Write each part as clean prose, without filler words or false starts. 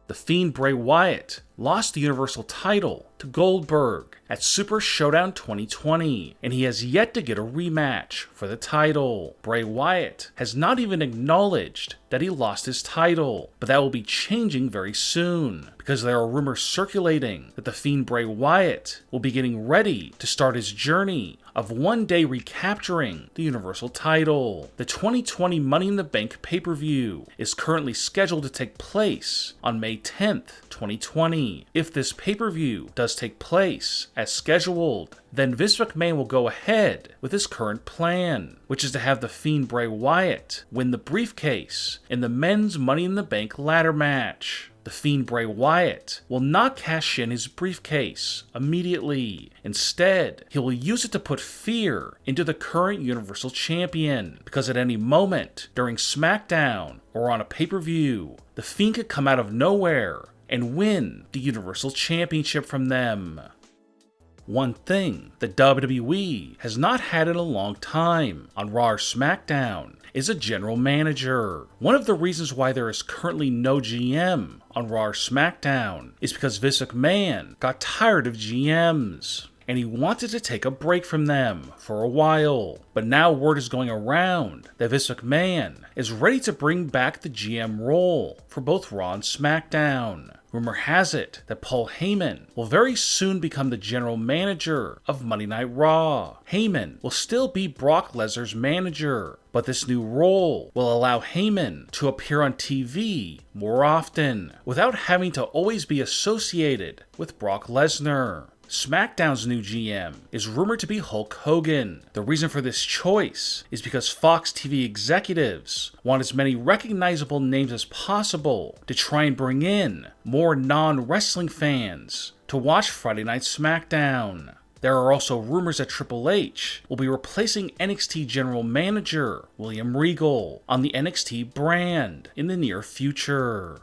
The Fiend Bray Wyatt lost the Universal title to Goldberg at Super Showdown 2020, and he has yet to get a rematch for the title. Bray Wyatt has not even acknowledged that he lost his title, but that will be changing very soon, because there are rumors circulating that the Fiend Bray Wyatt will be getting ready to start his journey of one day recapturing the Universal title. The 2020 Money in the Bank pay-per-view is currently scheduled to take place on May 10th, 2020. If this pay-per-view does take place as scheduled, then Vince McMahon will go ahead with his current plan, which is to have the Fiend Bray Wyatt win the briefcase in the men's Money in the Bank ladder match. The Fiend Bray Wyatt will not cash in his briefcase immediately. Instead, he will use it to put fear into the current Universal Champion, because at any moment during SmackDown or on a pay-per-view, the Fiend could come out of nowhere and win the Universal Championship from them. One thing that WWE has not had in a long time on Raw or SmackDown is a general manager. One of the reasons why there is currently no GM on Raw or SmackDown is because Vince McMahon got tired of GMs, and he wanted to take a break from them for a while. But now word is going around that Vince McMahon is ready to bring back the GM role for both Raw and SmackDown. Rumor has it that Paul Heyman will very soon become the general manager of Monday Night Raw. Heyman will still be Brock Lesnar's manager, but this new role will allow Heyman to appear on TV more often, without having to always be associated with Brock Lesnar. SmackDown's new GM is rumored to be Hulk Hogan. The reason for this choice is because Fox TV executives want as many recognizable names as possible to try and bring in more non-wrestling fans to watch Friday Night SmackDown. There are also rumors that Triple H will be replacing NXT General Manager William Regal on the NXT brand in the near future.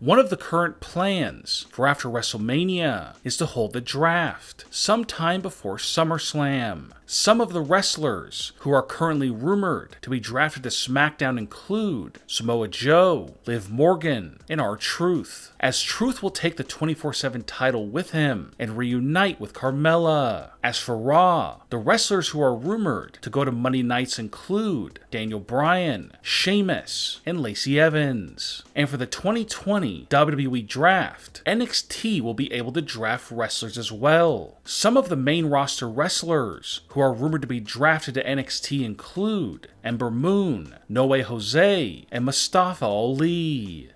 One of the current plans for after WrestleMania is to hold the draft sometime before SummerSlam. Some of the wrestlers who are currently rumored to be drafted to SmackDown include Samoa Joe, Liv Morgan, and R-Truth, as Truth will take the 24/7 title with him and reunite with Carmella. As for Raw, the wrestlers who are rumored to go to Monday nights include Daniel Bryan, Sheamus, and Lacey Evans. And for the 2020 WWE Draft, NXT will be able to draft wrestlers as well. Some of the main roster wrestlers who are rumored to be drafted to NXT include Ember Moon, No Way Jose, and Mustafa Ali.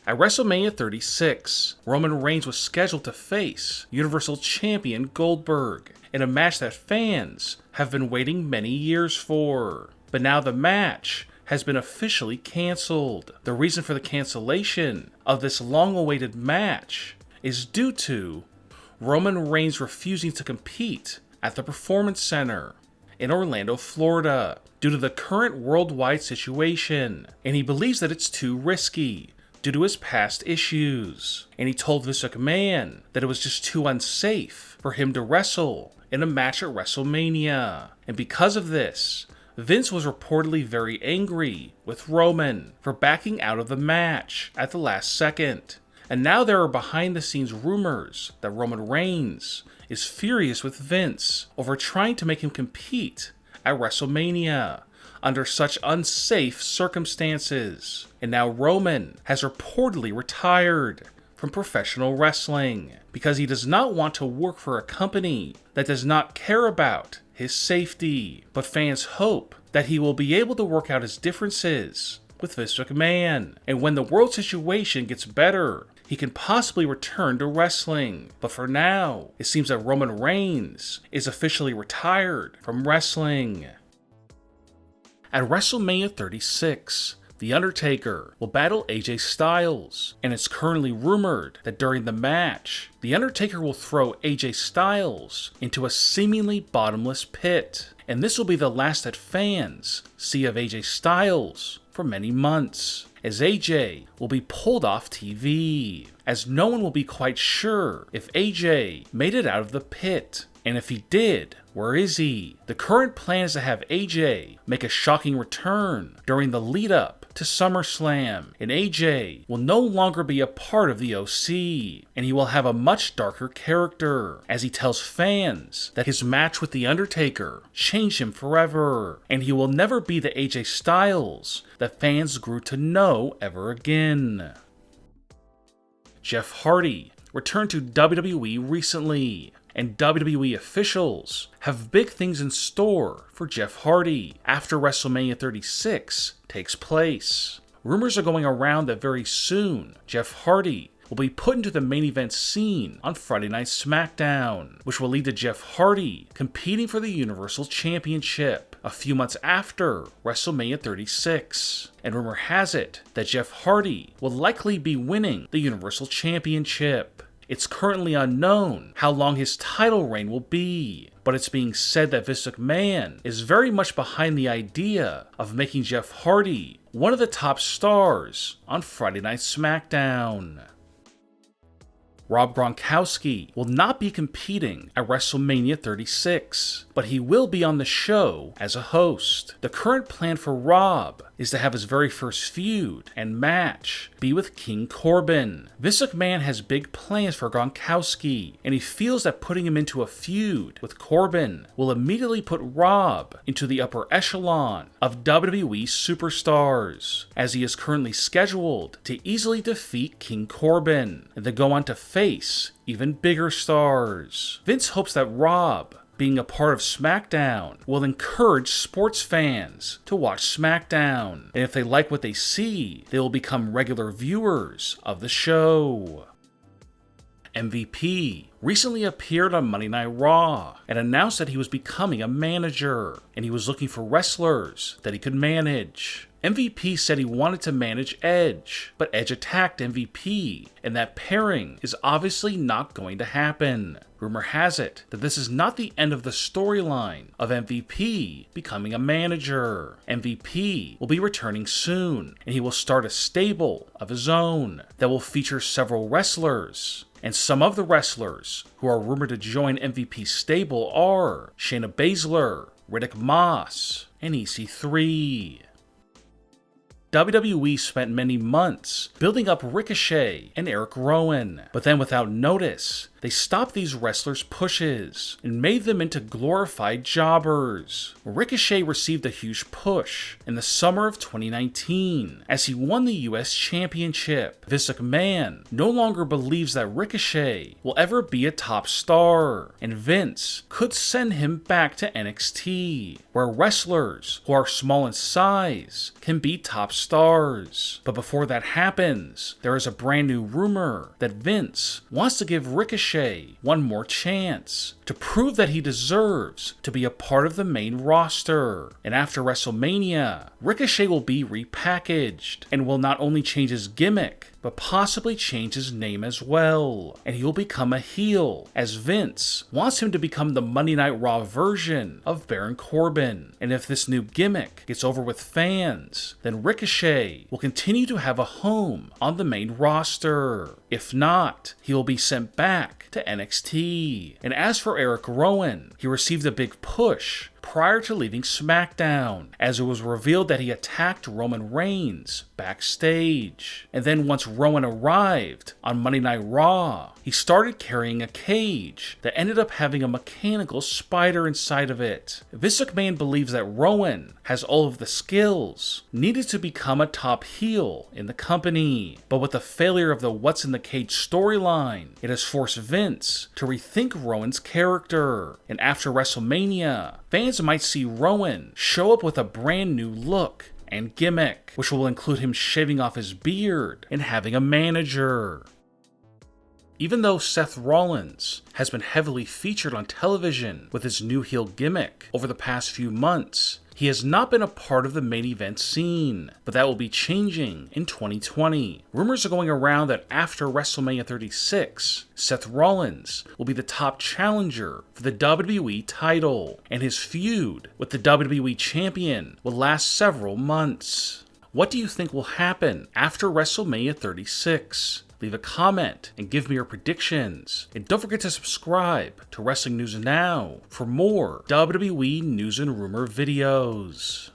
At WrestleMania 36, Roman Reigns was scheduled to face Universal Champion Goldberg in a match that fans have been waiting many years for. But now the match has been officially canceled. The reason for the cancellation of this long-awaited match is due to Roman Reigns refusing to compete at the Performance Center in Orlando, Florida, due to the current worldwide situation, and he believes that it's too risky due to his past issues. And he told Vince McMahon that it was just too unsafe for him to wrestle in a match at WrestleMania. And because of this, Vince was reportedly very angry with Roman for backing out of the match at the last second. And now there are behind-the-scenes rumors that Roman Reigns is furious with Vince over trying to make him compete at WrestleMania under such unsafe circumstances. And now Roman has reportedly retired from professional wrestling because he does not want to work for a company that does not care about his safety. But fans hope that he will be able to work out his differences with Vince McMahon, and when the world situation gets better, he can possibly return to wrestling. But for now, it seems that Roman Reigns is officially retired from wrestling. At WrestleMania 36, The Undertaker will battle AJ Styles, and it's currently rumored that during the match, The Undertaker will throw AJ Styles into a seemingly bottomless pit, and this will be the last that fans see of AJ Styles for many months, as AJ will be pulled off TV, as no one will be quite sure if AJ made it out of the pit, and if he did, where is he? The current plan is to have AJ make a shocking return during the lead-up to SummerSlam, and AJ will no longer be a part of the OC, and he will have a much darker character, as he tells fans that his match with The Undertaker changed him forever, and he will never be the AJ Styles that fans grew to know ever again. Jeff Hardy returned to WWE recently, and WWE officials have big things in store for Jeff Hardy after WrestleMania 36 takes place. Rumors are going around that very soon Jeff Hardy will be put into the main event scene on Friday Night SmackDown, which will lead to Jeff Hardy competing for the Universal Championship a few months after WrestleMania 36. And rumor has it that Jeff Hardy will likely be winning the Universal Championship. It's currently unknown how long his title reign will be, but it's being said that Vince McMahon is very much behind the idea of making Jeff Hardy one of the top stars on Friday Night SmackDown. Rob Gronkowski will not be competing at WrestleMania 36, but he will be on the show as a host. The current plan for Rob is to have his very first feud and match be with King Corbin. Vince McMahon has big plans for Gronkowski, and he feels that putting him into a feud with Corbin will immediately put Rob into the upper echelon of WWE superstars, as he is currently scheduled to easily defeat King Corbin and then go on to face even bigger stars. Vince hopes that Rob, being a part of SmackDown, will encourage sports fans to watch SmackDown, and if they like what they see, they will become regular viewers of the show. MVP recently appeared on Monday Night Raw and announced that he was becoming a manager, and he was looking for wrestlers that he could manage. MVP said he wanted to manage Edge, but Edge attacked MVP, and that pairing is obviously not going to happen. Rumor has it that this is not the end of the storyline of MVP becoming a manager. MVP will be returning soon, and he will start a stable of his own that will feature several wrestlers. And some of the wrestlers who are rumored to join MVP's stable are Shayna Baszler, Riddick Moss, and EC3. WWE spent many months building up Ricochet and Eric Rowan, but then without notice, they stopped these wrestlers' pushes and made them into glorified jobbers. Ricochet received a huge push in the summer of 2019 as he won the US Championship. Vince McMahon no longer believes that Ricochet will ever be a top star, and Vince could send him back to NXT, where wrestlers who are small in size can be top stars. But before that happens, there is a brand new rumor that Vince wants to give Ricochet one more chance to prove that he deserves to be a part of the main roster. And after WrestleMania, Ricochet will be repackaged and will not only change his gimmick, but possibly change his name as well. And he will become a heel, as Vince wants him to become the Monday Night Raw version of Baron Corbin. And if this new gimmick gets over with fans, then Ricochet will continue to have a home on the main roster. If not, he will be sent back to NXT. And as for Eric Rowan, he received a big push prior to leaving SmackDown, as it was revealed that he attacked Roman Reigns backstage. And then once Rowan arrived on Monday Night Raw, he started carrying a cage that ended up having a mechanical spider inside of it. Vince McMahon believes that Rowan has all of the skills needed to become a top heel in the company. But with the failure of the What's in the Cage storyline, it has forced Vince to rethink Rowan's character. And after WrestleMania, fans might see Rowan show up with a brand new look and gimmick, which will include him shaving off his beard and having a manager. Even though Seth Rollins has been heavily featured on television with his new heel gimmick over the past few months, he has not been a part of the main event scene, but that will be changing in 2020. Rumors are going around that after WrestleMania 36, Seth Rollins will be the top challenger for the WWE title, and his feud with the WWE Champion will last several months. What do you think will happen after WrestleMania 36? Leave a comment and give me your predictions. And don't forget to subscribe to Wrestling News Now for more WWE news and rumor videos.